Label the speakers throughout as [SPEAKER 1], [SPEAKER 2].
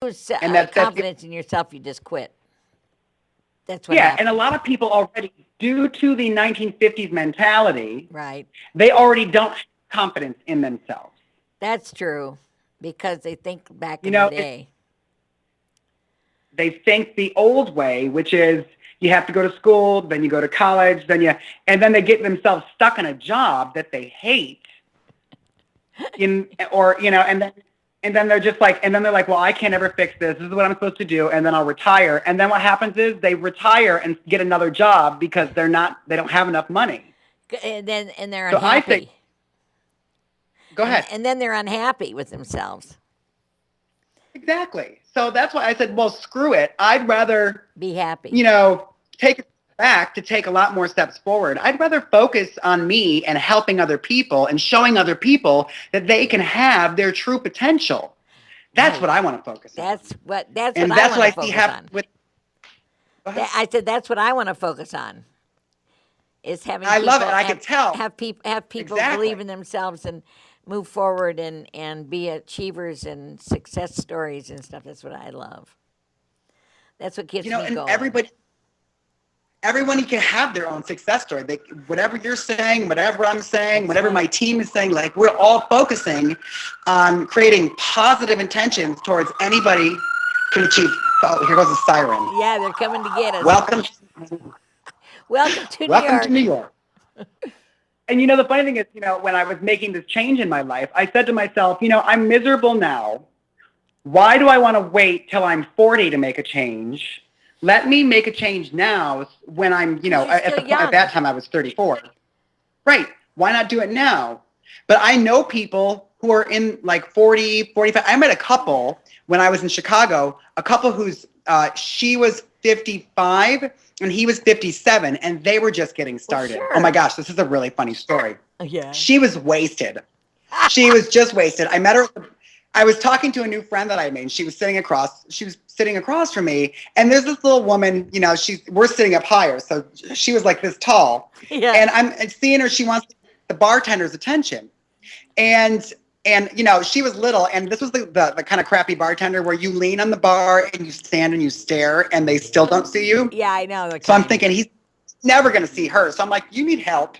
[SPEAKER 1] lose
[SPEAKER 2] And that's
[SPEAKER 1] confidence in yourself, you just quit. That's what
[SPEAKER 2] yeah, and a
[SPEAKER 1] happens.
[SPEAKER 2] lot of people already, due to the 1950s mentality,
[SPEAKER 1] Right.
[SPEAKER 2] they already don't have confidence in themselves.
[SPEAKER 1] That's true because they think back
[SPEAKER 2] You
[SPEAKER 1] in the
[SPEAKER 2] know,
[SPEAKER 1] day.
[SPEAKER 2] they think the old way, which is you have to go to school, then you go to college, and then they get themselves stuck in a job that they hate, and then they're like, well, I can't ever fix this. This is what I'm supposed to do, and then I'll retire. And then what happens is they retire and get another job because they don't have enough money.
[SPEAKER 1] And they're
[SPEAKER 2] So I think,
[SPEAKER 1] unhappy.
[SPEAKER 2] go
[SPEAKER 1] And
[SPEAKER 2] ahead.
[SPEAKER 1] and then they're unhappy with themselves.
[SPEAKER 2] Exactly. So that's why I said, well, screw it. I'd rather,
[SPEAKER 1] Be happy.
[SPEAKER 2] you know, take it back to take a lot more steps forward. I'd rather focus on me and helping other people and showing other people that they can have their true potential. That's
[SPEAKER 1] Right.
[SPEAKER 2] what I want to focus on.
[SPEAKER 1] That's what
[SPEAKER 2] And
[SPEAKER 1] I
[SPEAKER 2] that's
[SPEAKER 1] want
[SPEAKER 2] what
[SPEAKER 1] to
[SPEAKER 2] I see
[SPEAKER 1] focus
[SPEAKER 2] happen
[SPEAKER 1] on.
[SPEAKER 2] with, go ahead.
[SPEAKER 1] I said that's what I want to focus on is having
[SPEAKER 2] I love it.
[SPEAKER 1] people
[SPEAKER 2] I can tell.
[SPEAKER 1] have people believe
[SPEAKER 2] Exactly.
[SPEAKER 1] in themselves and move forward and be achievers and success stories and stuff. That's what I love. That's what keeps me
[SPEAKER 2] And
[SPEAKER 1] going.
[SPEAKER 2] everyone can have their own success story. Whatever you're saying, whatever I'm saying,
[SPEAKER 1] That's
[SPEAKER 2] whatever my
[SPEAKER 1] right.
[SPEAKER 2] team is saying, like we're all focusing on creating positive intentions towards anybody can achieve. Oh, here goes a siren.
[SPEAKER 1] Yeah, they're coming to get us.
[SPEAKER 2] Welcome,
[SPEAKER 1] Welcome to New
[SPEAKER 2] welcome to New
[SPEAKER 1] York.
[SPEAKER 2] York. And the funny thing is, when I was making this change in my life, I said to myself, I'm miserable now. Why do I want to wait till I'm 40 to make a change? Let me make a change now when I'm,
[SPEAKER 1] Because you're
[SPEAKER 2] at
[SPEAKER 1] still
[SPEAKER 2] the point at that
[SPEAKER 1] young.
[SPEAKER 2] time I was 34. Right. Why not do it now? But I know people who are in like 40, 45. I met a couple when I was in Chicago, a couple who's she was 55 and he was 57 and they were just getting
[SPEAKER 1] Well,
[SPEAKER 2] started. Oh my
[SPEAKER 1] sure.
[SPEAKER 2] gosh, this is a really funny story.
[SPEAKER 1] Yeah.
[SPEAKER 2] She was wasted. She was just wasted. I met her. I was talking to a new friend that I made. She was sitting across. She was sitting across from me, and there's this little woman. We're sitting up higher, so she was like this tall,
[SPEAKER 1] Yeah.
[SPEAKER 2] and I'm seeing her. She wants the bartender's attention, and she was little, and this was the kind of crappy bartender where you lean on the bar and you stand and you stare, and they still don't see you.
[SPEAKER 1] Yeah, I know the
[SPEAKER 2] So I'm
[SPEAKER 1] kind.
[SPEAKER 2] thinking he's never going to see her. So I'm like, you need help,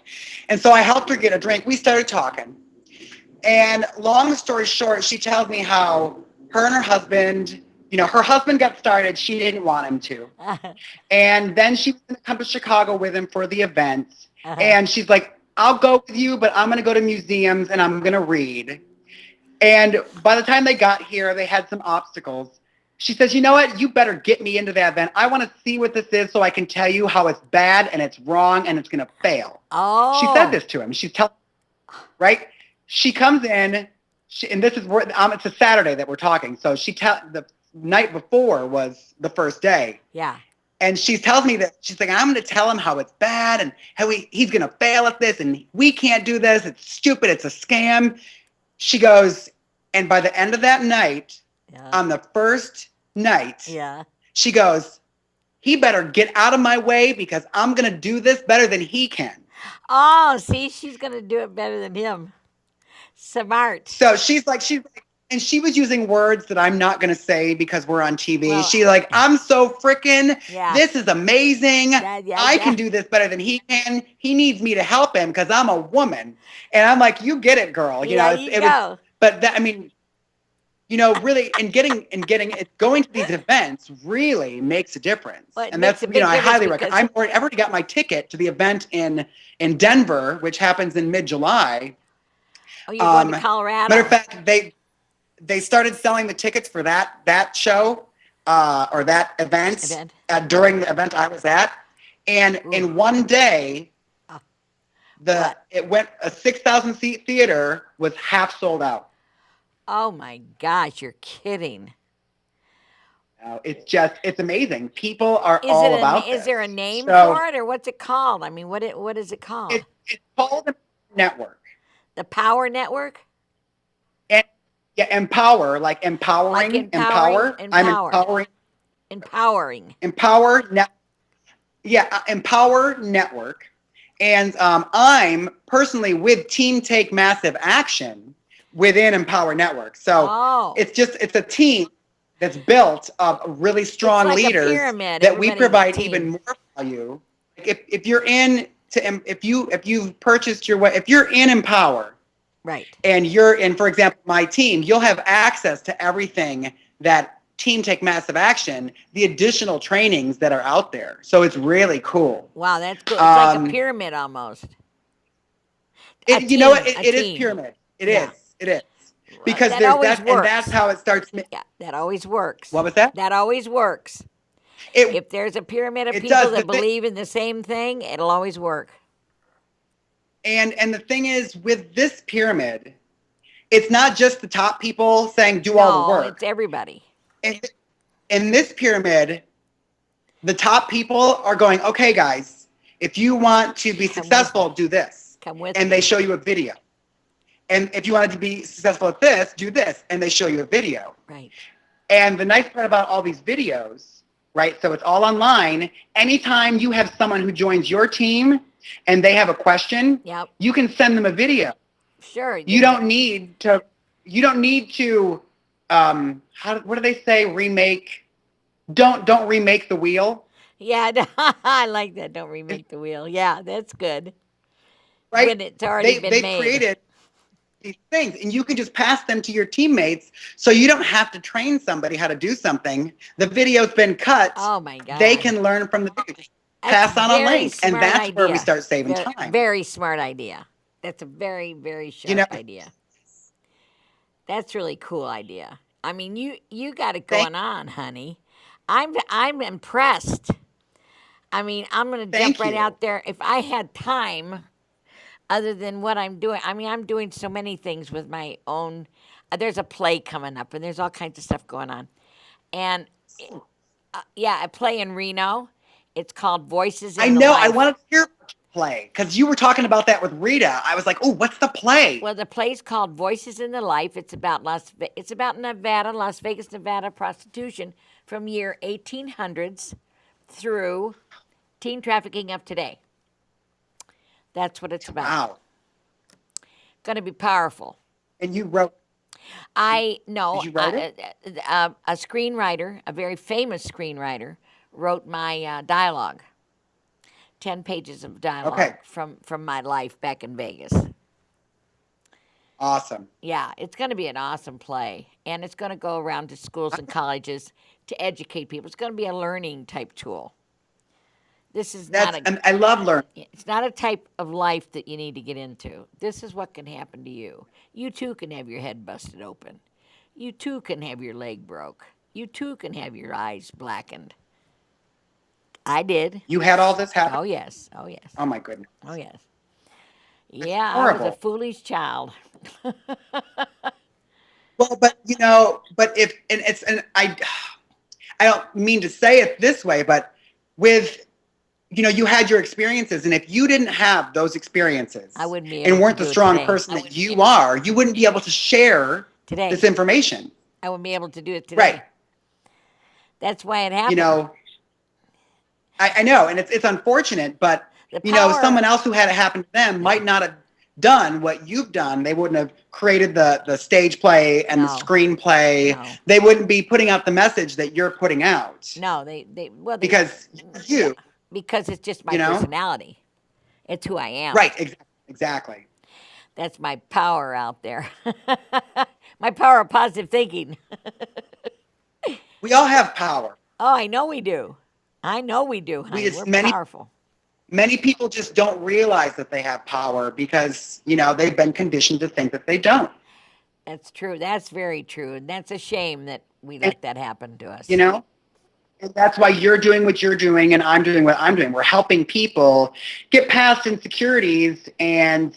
[SPEAKER 2] and so I helped her get a drink. We started talking. And long story short, she tells me how her and her husband got started. She didn't want him to. And then she was going to come to Chicago with him for the event. And she's like, I'll go with you, but I'm going to go to museums and I'm going to read. And by the time they got here, they had some obstacles. She says, you know what? You better get me into that event. I want to see what this is so I can tell you how it's bad and it's wrong and it's going to fail. She said
[SPEAKER 1] Oh.
[SPEAKER 2] this to him. She's telling, right? She comes in, and this is where it's a Saturday that we're talking. So the night before was the first day,
[SPEAKER 1] Yeah.
[SPEAKER 2] and she tells me that she's like, I'm going to tell him how it's bad and how he's going to fail at this, and we can't do this. It's stupid. It's a scam. She goes, and by the end of that night,
[SPEAKER 1] Yeah.
[SPEAKER 2] on the first night,
[SPEAKER 1] Yeah.
[SPEAKER 2] she goes, he better get out of my way because I'm going to do this better than he can.
[SPEAKER 1] Oh, see, she's gonna do it better than him. Smart.
[SPEAKER 2] So and she was using words that I'm not going to say because we're on TV.
[SPEAKER 1] Well,
[SPEAKER 2] She like, I'm so freaking,
[SPEAKER 1] yeah.
[SPEAKER 2] this is amazing. I
[SPEAKER 1] Yeah.
[SPEAKER 2] can do this better than he can. He needs me to help him because I'm a woman. And I'm like, you get it, girl.
[SPEAKER 1] Yeah, you
[SPEAKER 2] It was,
[SPEAKER 1] go.
[SPEAKER 2] but that, I mean, really, and getting it, going to these events really makes a difference.
[SPEAKER 1] Well, it
[SPEAKER 2] And
[SPEAKER 1] makes
[SPEAKER 2] that's,
[SPEAKER 1] a big
[SPEAKER 2] I
[SPEAKER 1] difference
[SPEAKER 2] highly recommend. I've already got my ticket to the event in Denver, which happens in mid-July.
[SPEAKER 1] Oh, you're going to
[SPEAKER 2] Matter of
[SPEAKER 1] Colorado.
[SPEAKER 2] fact, they started selling the tickets for that show or that event
[SPEAKER 1] Event.
[SPEAKER 2] During the event I was at, and
[SPEAKER 1] Ooh.
[SPEAKER 2] in one day,
[SPEAKER 1] What?
[SPEAKER 2] it went a 6,000 seat theater was half sold out.
[SPEAKER 1] Oh my gosh, you're kidding.
[SPEAKER 2] It's amazing. People are
[SPEAKER 1] Is it
[SPEAKER 2] all
[SPEAKER 1] a
[SPEAKER 2] about
[SPEAKER 1] is
[SPEAKER 2] this.
[SPEAKER 1] there a name
[SPEAKER 2] So
[SPEAKER 1] for it or what's it called? I mean, what is it called?
[SPEAKER 2] it's called the network.
[SPEAKER 1] The Power Network?
[SPEAKER 2] And yeah, empower, like
[SPEAKER 1] Like
[SPEAKER 2] empowering,
[SPEAKER 1] empowering,
[SPEAKER 2] I'm
[SPEAKER 1] empower, empowering.
[SPEAKER 2] empower net. Yeah, Empower Network. And I'm personally with Team Take Massive Action within Empower Network. So
[SPEAKER 1] Oh.
[SPEAKER 2] it's a team. that's built of really
[SPEAKER 1] It's
[SPEAKER 2] strong
[SPEAKER 1] like a
[SPEAKER 2] leaders
[SPEAKER 1] pyramid.
[SPEAKER 2] that we
[SPEAKER 1] Everybody's a
[SPEAKER 2] provide even
[SPEAKER 1] team.
[SPEAKER 2] more value. Like if you're in to if you've purchased your if you're in Empower
[SPEAKER 1] Right.
[SPEAKER 2] and you're in, for example, my team, you'll have access to everything that Team Take Massive Action, the additional trainings that are out there. So it's really cool.
[SPEAKER 1] Wow, that's cool. It's like a
[SPEAKER 2] Um,
[SPEAKER 1] pyramid almost. A
[SPEAKER 2] it, you know what?
[SPEAKER 1] team. A
[SPEAKER 2] It is
[SPEAKER 1] team.
[SPEAKER 2] pyramid. It
[SPEAKER 1] Yeah.
[SPEAKER 2] is. It is because
[SPEAKER 1] That
[SPEAKER 2] there's
[SPEAKER 1] always
[SPEAKER 2] that, and that's
[SPEAKER 1] works.
[SPEAKER 2] how it starts.
[SPEAKER 1] Yeah, that always works.
[SPEAKER 2] What was that?
[SPEAKER 1] That always works.
[SPEAKER 2] It
[SPEAKER 1] If there's a pyramid of
[SPEAKER 2] it
[SPEAKER 1] people
[SPEAKER 2] does.
[SPEAKER 1] that believe in the same thing, it'll always work.
[SPEAKER 2] And the thing is, with this pyramid, it's not just the top people saying do all the
[SPEAKER 1] No, it's
[SPEAKER 2] work.
[SPEAKER 1] everybody.
[SPEAKER 2] In, in this pyramid, the top people are going, okay, guys, if you want to be
[SPEAKER 1] Come with
[SPEAKER 2] successful,
[SPEAKER 1] me.
[SPEAKER 2] do this.
[SPEAKER 1] Come with
[SPEAKER 2] And they
[SPEAKER 1] me.
[SPEAKER 2] show you a video. And if you wanted to be successful at this, do this. And they show you a video.
[SPEAKER 1] Right.
[SPEAKER 2] And the nice part about all these videos, right? So it's all online. Anytime you have someone who joins your team and they have a question,
[SPEAKER 1] Yep.
[SPEAKER 2] you can send them a video.
[SPEAKER 1] Sure.
[SPEAKER 2] You don't need to. You don't need to. What do they say? Remake. Don't remake the wheel.
[SPEAKER 1] Yeah, I like that. Don't remake the wheel. Yeah, that's good.
[SPEAKER 2] Right?
[SPEAKER 1] When it's already been
[SPEAKER 2] They've
[SPEAKER 1] made.
[SPEAKER 2] created these things, and you can just pass them to your teammates, so you don't have to train somebody how to do something. The video's been cut.
[SPEAKER 1] Oh my God.
[SPEAKER 2] They can learn from the video. Just
[SPEAKER 1] That's
[SPEAKER 2] pass on a
[SPEAKER 1] very
[SPEAKER 2] link, and
[SPEAKER 1] smart
[SPEAKER 2] that's where we
[SPEAKER 1] idea.
[SPEAKER 2] start saving
[SPEAKER 1] Very,
[SPEAKER 2] time.
[SPEAKER 1] very smart idea. That's a very, very sharp
[SPEAKER 2] You know,
[SPEAKER 1] idea. That's really cool idea. I mean, you got it
[SPEAKER 2] thank,
[SPEAKER 1] going on, honey. I'm impressed. I mean, I'm gonna jump
[SPEAKER 2] thank
[SPEAKER 1] right
[SPEAKER 2] you.
[SPEAKER 1] out there. If I had time, other than what I'm doing, I mean, I'm doing so many things with my own. There's a play coming up, and there's all kinds of stuff going on. And yeah, I play in Reno. It's called Voices
[SPEAKER 2] I
[SPEAKER 1] in the
[SPEAKER 2] know. I
[SPEAKER 1] Life.
[SPEAKER 2] wanted to hear about your play because you were talking about that with Rita. I was like, oh, what's the play?
[SPEAKER 1] Well, the play's called Voices in the Life. It's about it's about Nevada, Las Vegas, Nevada prostitution from year 1800s through teen trafficking of today. That's what it's about.
[SPEAKER 2] Wow.
[SPEAKER 1] Going to be powerful.
[SPEAKER 2] And you wrote.
[SPEAKER 1] I know
[SPEAKER 2] Did you write it?
[SPEAKER 1] a screenwriter, a very famous screenwriter, wrote my dialogue. 10 pages of dialogue
[SPEAKER 2] Okay.
[SPEAKER 1] from my life back in Vegas.
[SPEAKER 2] Awesome.
[SPEAKER 1] Yeah, it's going to be an awesome play. And it's going to go around to schools and colleges to educate people. It's going to be a learning type tool. This is not
[SPEAKER 2] That's. And I love learning.
[SPEAKER 1] it's not a type of life that you need to get into. This is what can happen to you. You too can have your head busted open. You too can have your leg broke. You too can have your eyes blackened. I did.
[SPEAKER 2] You had all this happen.
[SPEAKER 1] Oh yes. Oh yes.
[SPEAKER 2] Oh my goodness.
[SPEAKER 1] Oh yes. Yeah, I was a
[SPEAKER 2] Horrible.
[SPEAKER 1] foolish child.
[SPEAKER 2] Well, but if and it's and I don't mean to say it this way, but with you had your experiences, and if you didn't have those experiences
[SPEAKER 1] I wouldn't be able
[SPEAKER 2] and
[SPEAKER 1] to
[SPEAKER 2] weren't
[SPEAKER 1] do
[SPEAKER 2] the
[SPEAKER 1] it
[SPEAKER 2] strong
[SPEAKER 1] today.
[SPEAKER 2] person that you are, you wouldn't be able to share
[SPEAKER 1] Today.
[SPEAKER 2] this information.
[SPEAKER 1] I wouldn't be able to do it today.
[SPEAKER 2] Right.
[SPEAKER 1] That's why it
[SPEAKER 2] You
[SPEAKER 1] happened.
[SPEAKER 2] know, I know, and it's unfortunate, but
[SPEAKER 1] The power.
[SPEAKER 2] someone else who had it happen to them might not have done what you've done. They wouldn't have created the stage play and the
[SPEAKER 1] No.
[SPEAKER 2] screenplay.
[SPEAKER 1] No.
[SPEAKER 2] They wouldn't be putting out the message that you're putting out.
[SPEAKER 1] No, they well they,
[SPEAKER 2] Because you,
[SPEAKER 1] because it's just my
[SPEAKER 2] you know?
[SPEAKER 1] personality. It's who I am.
[SPEAKER 2] right, exactly.
[SPEAKER 1] That's my power out there. My power of positive thinking.
[SPEAKER 2] We all have power.
[SPEAKER 1] Oh, I know we do. I know we do, honey.
[SPEAKER 2] just-
[SPEAKER 1] We're
[SPEAKER 2] many-
[SPEAKER 1] powerful.
[SPEAKER 2] Many people just don't realize that they have power because, they've been conditioned to think that they don't.
[SPEAKER 1] That's true. That's very true. And that's a shame that we let that happen to us.
[SPEAKER 2] And that's why you're doing what you're doing and I'm doing what I'm doing. We're helping people get past insecurities and,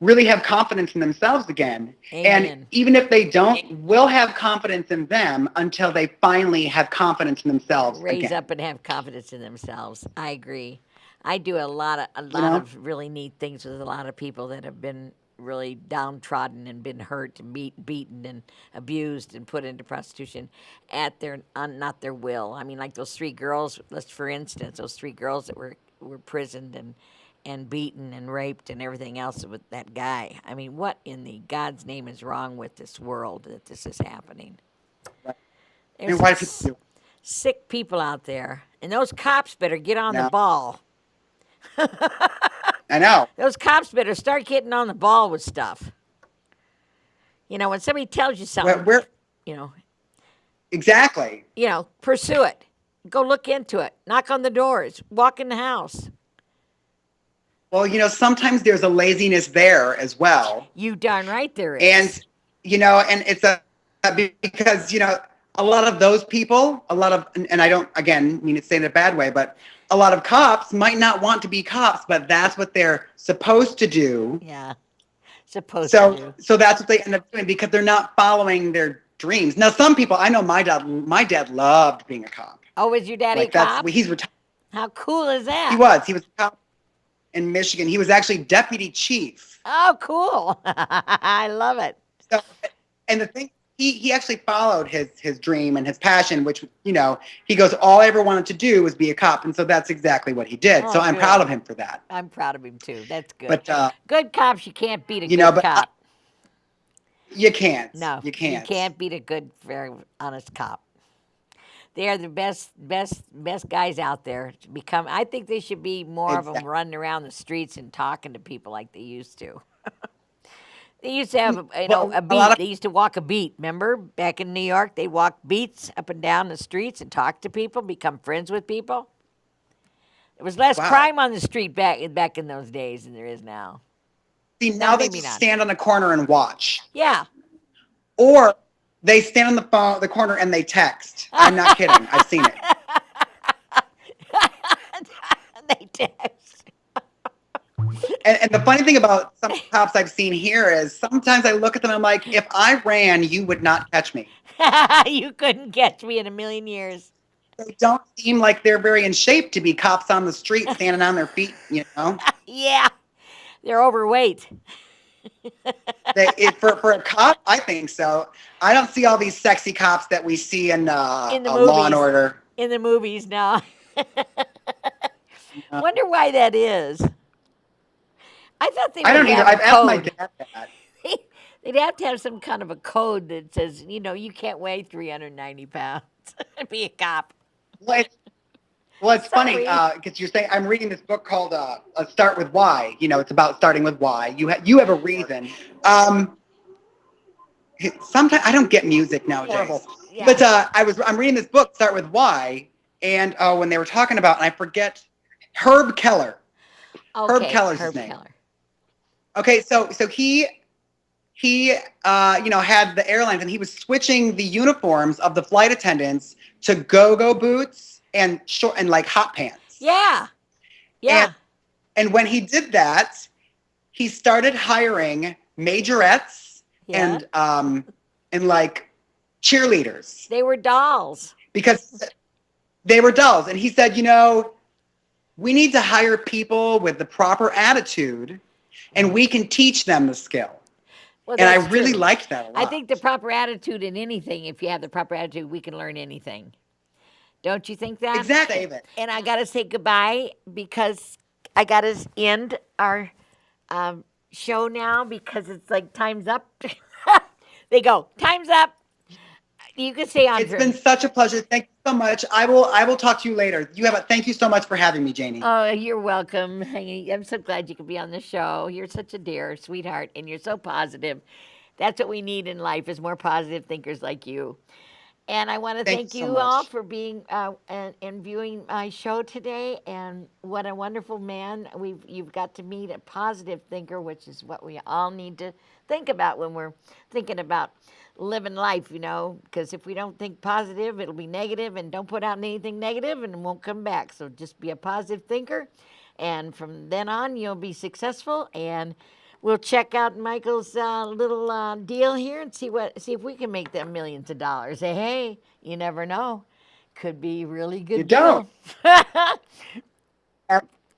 [SPEAKER 2] really have confidence in themselves again.
[SPEAKER 1] Amen.
[SPEAKER 2] And even if they don't, we'll have confidence in them until they finally have confidence in themselves
[SPEAKER 1] Raise
[SPEAKER 2] again.
[SPEAKER 1] up and have confidence in themselves. I agree. I do a lot
[SPEAKER 2] know?
[SPEAKER 1] of really neat things with a lot of people that have been really downtrodden and been hurt and beaten and abused and put into prostitution at their not their will. I mean, like those three girls. Let's for instance, those three girls that were prisoned and beaten and raped and everything else with that guy. I mean, what in the God's name is wrong with this world that this is happening?
[SPEAKER 2] Right.
[SPEAKER 1] There's
[SPEAKER 2] And
[SPEAKER 1] some
[SPEAKER 2] why do people do it?
[SPEAKER 1] sick people out there, and those cops better get on the
[SPEAKER 2] No,
[SPEAKER 1] ball.
[SPEAKER 2] I know.
[SPEAKER 1] Those cops better start getting on the ball with stuff. When somebody tells you something,
[SPEAKER 2] Where
[SPEAKER 1] you know,
[SPEAKER 2] exactly?
[SPEAKER 1] pursue it. Go look into it. Knock on the doors. Walk in the house.
[SPEAKER 2] Well, sometimes there's a laziness there as well,
[SPEAKER 1] You darn right there
[SPEAKER 2] and
[SPEAKER 1] is.
[SPEAKER 2] and it's a because a lot of those people, a lot of, and I don't again mean to say it in a bad way, but a lot of cops might not want to be cops, but that's what they're supposed to do.
[SPEAKER 1] Yeah, supposed to
[SPEAKER 2] So
[SPEAKER 1] do.
[SPEAKER 2] so that's what they end up doing because they're not following their dreams. Now, some people I know, my dad loved being a cop.
[SPEAKER 1] Oh, was your daddy a
[SPEAKER 2] Like that's
[SPEAKER 1] cop?
[SPEAKER 2] he's retired.
[SPEAKER 1] How cool is
[SPEAKER 2] He
[SPEAKER 1] that?
[SPEAKER 2] was. He was a cop in Michigan. He was actually deputy chief.
[SPEAKER 1] Oh, cool. I love it.
[SPEAKER 2] So, and the thing, he actually followed his dream and his passion, which he goes, all I ever wanted to do was be a cop, and so that's exactly what he did. So
[SPEAKER 1] Oh,
[SPEAKER 2] I'm proud
[SPEAKER 1] good.
[SPEAKER 2] of him for that.
[SPEAKER 1] I'm proud of him too. That's good.
[SPEAKER 2] But
[SPEAKER 1] Good cops, you can't beat a good
[SPEAKER 2] but
[SPEAKER 1] cop.
[SPEAKER 2] you can't.
[SPEAKER 1] No,
[SPEAKER 2] You
[SPEAKER 1] you
[SPEAKER 2] can't.
[SPEAKER 1] can't beat a good, very honest cop. They are the best guys out there to become. I think they should be more of them
[SPEAKER 2] Exactly.
[SPEAKER 1] running around the streets and talking to people like they used to. They used to have,
[SPEAKER 2] Well,
[SPEAKER 1] a
[SPEAKER 2] a lot
[SPEAKER 1] beat.
[SPEAKER 2] of
[SPEAKER 1] They used to walk a beat. Remember, back in New York, they walk beats up and down the streets and talk to people, become friends with people. There was less
[SPEAKER 2] wow.
[SPEAKER 1] crime on the street back in those days than there is now.
[SPEAKER 2] See,
[SPEAKER 1] No,
[SPEAKER 2] now they
[SPEAKER 1] maybe
[SPEAKER 2] just
[SPEAKER 1] not.
[SPEAKER 2] stand on the corner and watch,
[SPEAKER 1] Yeah.
[SPEAKER 2] or they stand on the corner and they text. I'm not kidding. I've seen it.
[SPEAKER 1] They text.
[SPEAKER 2] And the funny thing about some cops I've seen here is sometimes I look at them and I'm like, if I ran, you would not catch me.
[SPEAKER 1] You couldn't catch me in a million years.
[SPEAKER 2] They don't seem like they're very in shape to be cops on the street standing on their feet.
[SPEAKER 1] Yeah, they're overweight.
[SPEAKER 2] For a cop, I think so. I don't see all these sexy cops that we see in
[SPEAKER 1] In the
[SPEAKER 2] Law and
[SPEAKER 1] movies.
[SPEAKER 2] Order.
[SPEAKER 1] In the movies now.
[SPEAKER 2] Uh,
[SPEAKER 1] Wonder why that is. I thought they
[SPEAKER 2] I
[SPEAKER 1] would
[SPEAKER 2] don't either.
[SPEAKER 1] have a
[SPEAKER 2] I've asked my
[SPEAKER 1] code.
[SPEAKER 2] dad that.
[SPEAKER 1] They'd have to have some kind of a code that says, you can't weigh 390 pounds and be a cop.
[SPEAKER 2] Well, it's funny
[SPEAKER 1] Sorry.
[SPEAKER 2] because you're saying I'm reading this book called "Start with Why." It's about starting with why. You have a reason. Sometimes I don't get music nowadays.
[SPEAKER 1] Horrible. Yeah.
[SPEAKER 2] But I'm reading this book, Start with Why, and when they were talking about, and I forget, Herb Keller. Herb
[SPEAKER 1] Okay,
[SPEAKER 2] Keller's
[SPEAKER 1] Herb
[SPEAKER 2] his name.
[SPEAKER 1] Keller.
[SPEAKER 2] Okay, so he had the airlines, and he was switching the uniforms of the flight attendants to go-go boots and short and like hot pants.
[SPEAKER 1] Yeah. Yeah.
[SPEAKER 2] And when he did that, he started hiring majorettes
[SPEAKER 1] Yeah.
[SPEAKER 2] and like cheerleaders
[SPEAKER 1] They were dolls.
[SPEAKER 2] because they were dolls. And he said, we need to hire people with the proper attitude, and we can teach them the skill.
[SPEAKER 1] Well,
[SPEAKER 2] And I
[SPEAKER 1] that's
[SPEAKER 2] really
[SPEAKER 1] true.
[SPEAKER 2] liked that a lot.
[SPEAKER 1] I think the proper attitude in anything, if you have the proper attitude, we can learn anything. Don't you think that?
[SPEAKER 2] Exactly. David.
[SPEAKER 1] And I got to say goodbye because I got to end our show now because it's like time's up. They go, time's up. You can stay on.
[SPEAKER 2] It's been such a pleasure. Thank you so much. I will talk to you later. Thank you so much for having me, Janie.
[SPEAKER 1] Oh, you're welcome. I'm so glad you could be on the show. You're such a dear, sweetheart, and you're so positive. That's what we need in life is more positive thinkers like you. And I want to
[SPEAKER 2] Thank
[SPEAKER 1] thank
[SPEAKER 2] you so
[SPEAKER 1] you all
[SPEAKER 2] much.
[SPEAKER 1] for being and viewing my show today. And what a wonderful man you've got to meet, a positive thinker, which is what we all need to think about when we're thinking about living life. Because if we don't think positive, it'll be negative, and don't put out anything negative, and it won't come back. So just be a positive thinker, and from then on, you'll be successful. And we'll check out Michael's little deal here and see if we can make them millions of dollars. Hey, you never know. Could be a really good
[SPEAKER 2] You
[SPEAKER 1] deal.
[SPEAKER 2] don't.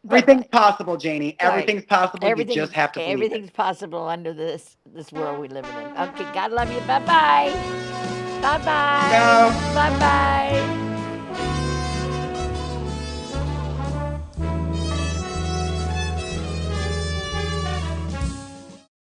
[SPEAKER 2] Everything's possible, Janie.
[SPEAKER 1] Right.
[SPEAKER 2] Everything's possible.
[SPEAKER 1] Everything,
[SPEAKER 2] You just have to believe it.
[SPEAKER 1] everything's possible under this world we live in. Okay, God love you. Bye bye. Bye bye.
[SPEAKER 2] No.
[SPEAKER 1] Bye bye.